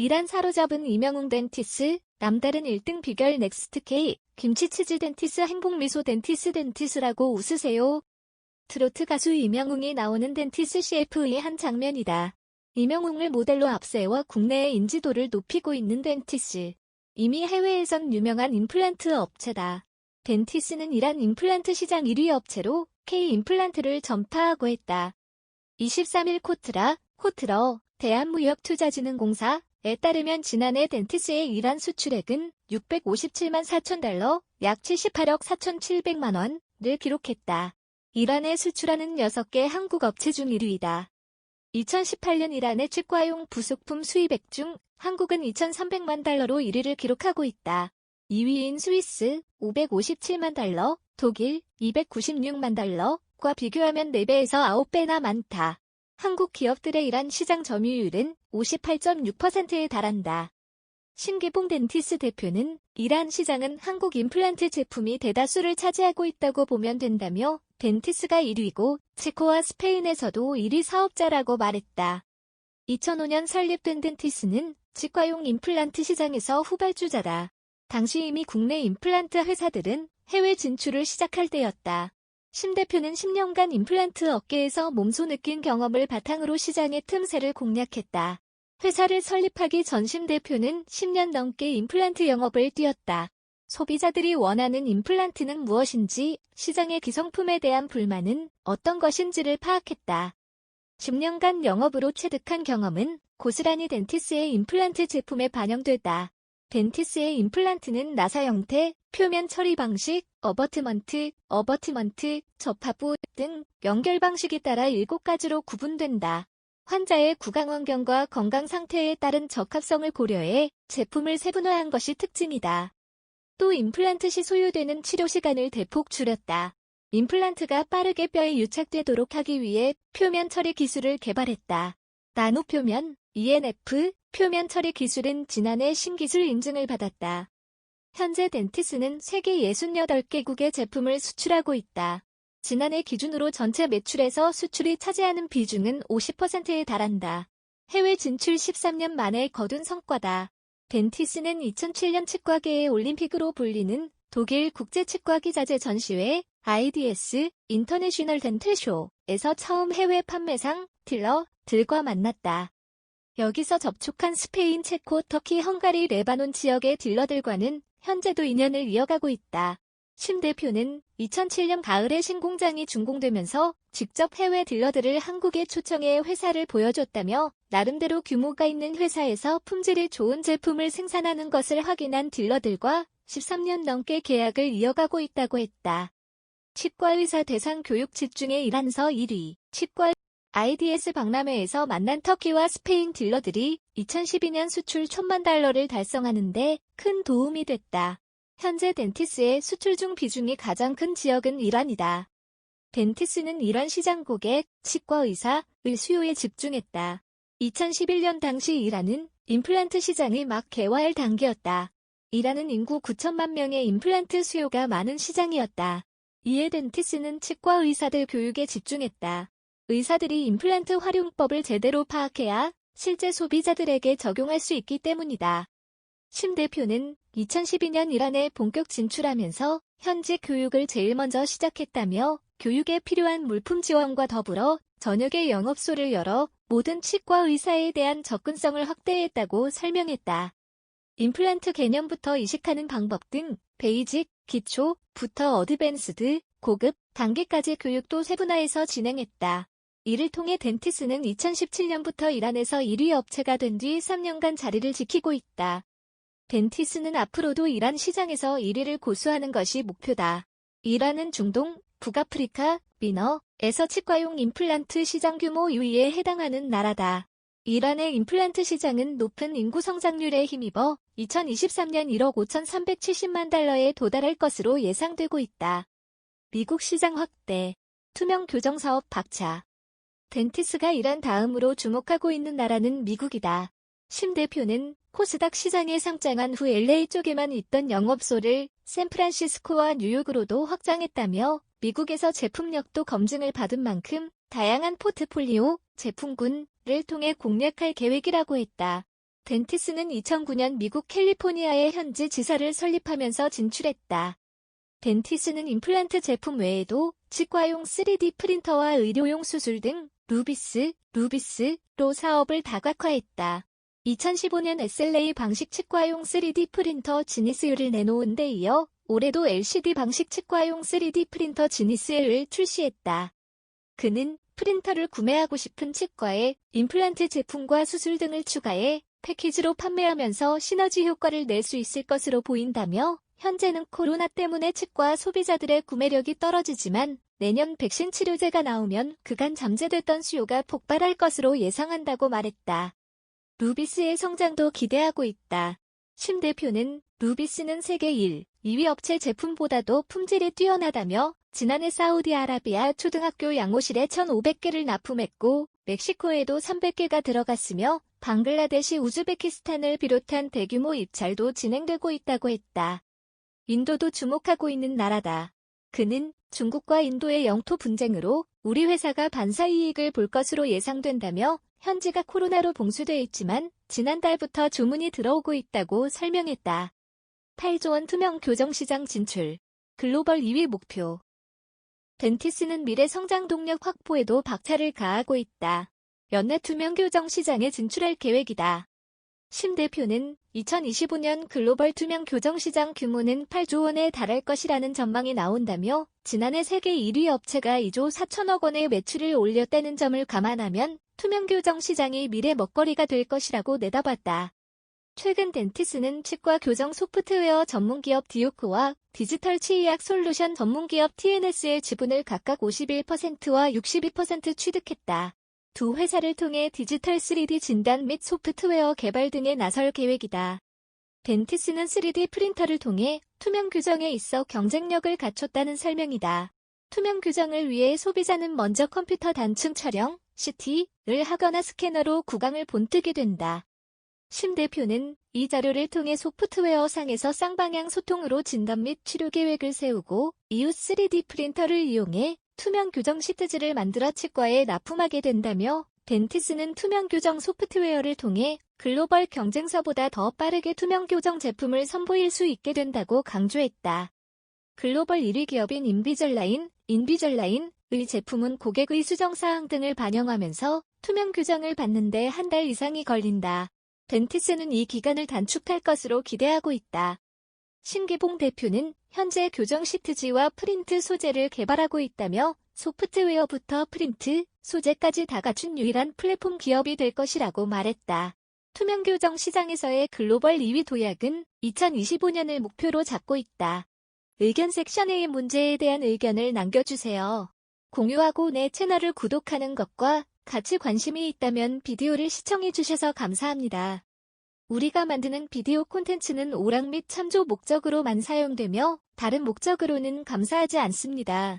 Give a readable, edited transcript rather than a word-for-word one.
이란 사로잡은 이명웅 덴티스, 남다른 1등 비결 넥스트 K, 김치치즈 덴티스 행복미소 덴티스라고 웃으세요. 트로트 가수 이명웅이 나오는 덴티스 CF의 한 장면이다. 이명웅을 모델로 앞세워 국내의 인지도를 높이고 있는 덴티스. 이미 해외에선 유명한 임플란트 업체다. 덴티스는 이란 임플란트 시장 1위 업체로 K 임플란트를 전파하고 했다. 23일 코트러 대한무역투자진흥공사에 따르면 지난해 덴티스의 이란 수출액은 657만 4천 달러, 약 78억 4,700만 원을 기록했다. 이란에 수출하는 6개 한국 업체 중 1위이다. 2018년 이란의 치과용 부속품 수입액 중 한국은 2,300만 달러로 1위를 기록하고 있다. 2위인 스위스 557만 달러, 독일 296만 달러과 비교하면 4배에서 9배나 많다. 한국 기업들의 이란 시장 점유율은 58.6%에 달한다. 신기봉 덴티스 대표는 이란 시장은 한국 임플란트 제품이 대다수를 차지하고 있다고 보면 된다며 덴티스가 1위고 체코와 스페인에서도 1위 사업자라고 말했다. 2005년 설립된 덴티스는 치과용 임플란트 시장에서 후발주자다. 당시 이미 국내 임플란트 회사들은 해외 진출을 시작할 때였다. 심 대표는 10년간 임플란트 업계에서 몸소 느낀 경험을 바탕으로 시장의 틈새를 공략했다. 회사를 설립하기 전 심 대표는 10년 넘게 임플란트 영업을 뛰었다. 소비자들이 원하는 임플란트는 무엇인지, 시장의 기성품에 대한 불만은 어떤 것인지를 파악했다. 10년간 영업으로 체득한 경험은 고스란히 덴티스의 임플란트 제품에 반영됐다. 덴티스의 임플란트는 나사 형태, 표면 처리 방식, 어버트먼트, 접합부 등 연결 방식에 따라 7가지로 구분된다. 환자의 구강 환경과 건강 상태에 따른 적합성을 고려해 제품을 세분화한 것이 특징이다. 또 임플란트 시 소요되는 치료 시간을 대폭 줄였다. 임플란트가 빠르게 뼈에 유착되도록 하기 위해 표면 처리 기술을 개발했다. 나노 표면, ENF, 표면 처리 기술은 지난해 신기술 인증을 받았다. 현재 덴티스는 세계 68개국의 제품을 수출하고 있다. 지난해 기준으로 전체 매출에서 수출이 차지하는 비중은 50%에 달한다. 해외 진출 13년 만에 거둔 성과다. 덴티스는 2007년 치과계의 올림픽으로 불리는 독일 국제치과기자재 전시회 IDS 인터내셔널 덴틀쇼에서 처음 해외 판매상 딜러들과 만났다. 여기서 접촉한 스페인, 체코, 터키, 헝가리, 레바논 지역의 딜러들과는 현재도 인연을 이어가고 있다. 심 대표는 2007년 가을에 신공장이 준공되면서 직접 해외 딜러들을 한국에 초청해 회사를 보여줬다며 나름대로 규모가 있는 회사에서 품질이 좋은 제품을 생산하는 것을 확인한 딜러들과 13년 넘게 계약을 이어가고 있다고 했다. 치과의사 대상 교육 집중의 일환서 1위, 치과 IDS 박람회에서 만난 터키와 스페인 딜러들이 2012년 수출 1,000만 달러를 달성하는 데 큰 도움이 됐다. 현재 덴티스의 수출 중 비중이 가장 큰 지역은 이란이다. 덴티스는 이란 시장 고객, 치과의사의 수요에 집중했다. 2011년 당시 이란은 임플란트 시장이 막 개화할 단계였다. 이란은 인구 9천만 명의 임플란트 수요가 많은 시장이었다. 이에 덴티스는 치과의사들 교육에 집중했다. 의사들이 임플란트 활용법을 제대로 파악해야 실제 소비자들에게 적용할 수 있기 때문이다. 심 대표는 2012년 이란에 본격 진출하면서 현지 교육을 제일 먼저 시작했다며 교육에 필요한 물품 지원과 더불어 저녁에 영업소를 열어 모든 치과 의사에 대한 접근성을 확대했다고 설명했다. 임플란트 개념부터 이식하는 방법 등 베이직, 기초부터 어드밴스드, 고급 단계까지 교육도 세분화해서 진행했다. 이를 통해 덴티스는 2017년부터 이란에서 1위 업체가 된 뒤 3년간 자리를 지키고 있다. 덴티스는 앞으로도 이란 시장에서 1위를 고수하는 것이 목표다. 이란은 중동, 북아프리카, 미너에서 치과용 임플란트 시장 규모 2위에 해당하는 나라다. 이란의 임플란트 시장은 높은 인구 성장률에 힘입어 2023년 1억 5,370만 달러에 도달할 것으로 예상되고 있다. 미국 시장 확대, 투명 교정 사업 박차. 덴티스가 이란 다음으로 주목하고 있는 나라는 미국이다. 심 대표는 코스닥 시장에 상장한 후 LA 쪽에만 있던 영업소를 샌프란시스코와 뉴욕으로도 확장했다며 미국에서 제품력도 검증을 받은 만큼 다양한 포트폴리오, 제품군을 통해 공략할 계획이라고 했다. 덴티스는 2009년 미국 캘리포니아의 현지 지사를 설립하면서 진출했다. 덴티스는 임플란트 제품 외에도 치과용 3D 프린터와 의료용 수술 등 루비스로 사업을 다각화했다. 2015년 SLA 방식 치과용 3D 프린터 지니스유를 내놓은 데 이어 올해도 LCD 방식 치과용 3D 프린터 지니스유를 출시했다. 그는 프린터를 구매하고 싶은 치과에 임플란트 제품과 수술 등을 추가해 패키지로 판매하면서 시너지 효과를 낼 수 있을 것으로 보인다며 현재는 코로나 때문에 치과 소비자들의 구매력이 떨어지지만 내년 백신 치료제가 나오면 그간 잠재됐던 수요가 폭발할 것으로 예상한다고 말했다. 루비스의 성장도 기대하고 있다. 심 대표는 루비스는 세계 1, 2위 업체 제품보다도 품질이 뛰어나다며 지난해 사우디아라비아 초등학교 양호실에 1,500개를 납품했고 멕시코에도 300개가 들어갔으며 방글라데시 우즈베키스탄을 비롯한 대규모 입찰도 진행되고 있다고 했다. 인도도 주목하고 있는 나라다. 그는 중국과 인도의 영토 분쟁으로 우리 회사가 반사이익을 볼 것으로 예상된다며 현지가 코로나로 봉쇄돼 있지만 지난달부터 주문이 들어오고 있다고 설명했다. 8조 원 투명 교정시장 진출. 글로벌 2위 목표. 덴티스는 미래 성장 동력 확보에도 박차를 가하고 있다. 연내 투명 교정 시장에 진출할 계획이다. 심 대표는 2025년 글로벌 투명 교정 시장 규모는 8조 원에 달할 것이라는 전망이 나온다며 지난해 세계 1위 업체가 2조 4천억 원의 매출을 올렸다는 점을 감안하면 투명 교정 시장이 미래 먹거리가 될 것이라고 내다봤다. 최근 덴티스는 치과 교정 소프트웨어 전문기업 디오크와 디지털 치의학 솔루션 전문기업 TNS의 지분을 각각 51%와 62% 취득했다. 두 회사를 통해 디지털 3D 진단 및 소프트웨어 개발 등에 나설 계획이다. 덴티스는 3D 프린터를 통해 투명 규정에 있어 경쟁력을 갖췄다는 설명이다. 투명 규정을 위해 소비자는 먼저 컴퓨터 단층 촬영, CT를 하거나 스캐너로 구강을 본뜨게 된다. 심 대표는 이 자료를 통해 소프트웨어 상에서 쌍방향 소통으로 진단 및 치료 계획을 세우고 이후 3D 프린터를 이용해 투명 교정 시트지를 만들어 치과에 납품하게 된다며 덴티스는 투명 교정 소프트웨어를 통해 글로벌 경쟁사보다 더 빠르게 투명 교정 제품을 선보일 수 있게 된다고 강조했다. 글로벌 1위 기업인 인비절라인의 제품은 고객의 수정사항 등을 반영하면서 투명 교정을 받는데 한 달 이상이 걸린다. 덴티스는 이 기간을 단축할 것으로 기대하고 있다. 신기봉 대표는 현재 교정 시트지와 프린트 소재를 개발하고 있다며 소프트웨어부터 프린트, 소재까지 다 갖춘 유일한 플랫폼 기업이 될 것이라고 말했다. 투명 교정 시장에서의 글로벌 2위 도약은 2025년을 목표로 잡고 있다. 의견 섹션의 문제에 대한 의견을 남겨주세요. 공유하고 내 채널을 구독하는 것과 같이 관심이 있다면 비디오를 시청해주셔서 감사합니다. 우리가 만드는 비디오 콘텐츠는 오락 및 참조 목적으로만 사용되며 다른 목적으로는 감사하지 않습니다.